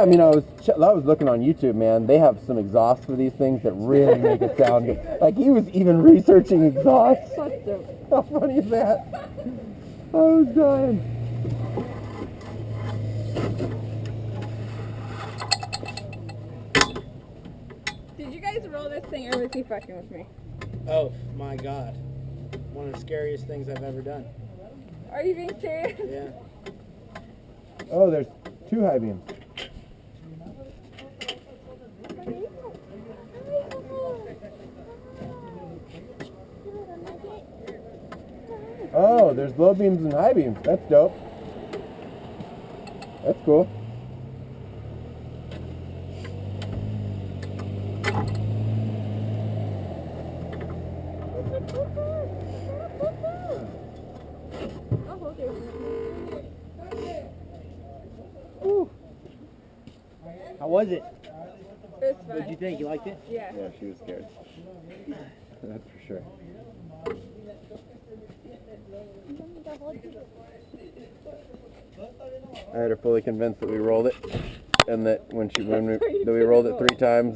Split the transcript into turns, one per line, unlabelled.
I mean, I was looking on YouTube, man. They have some exhausts for these things that really make it sound good. Like, he was even researching exhausts. How funny is that? I was dying.
Did you guys roll this thing, or was he fucking with me?
Oh my god. One of the scariest things I've ever done.
Are you being serious?
Yeah.
Oh, there's 2 high beams. Oh, there's low beams and high beams. That's dope. That's cool.
Ooh. How was it?
It was fun.
What did you think? You liked it?
Yeah.
Yeah, she was scared. That's for sure. I had her fully convinced that we rolled it, and that when we rolled it 3 times.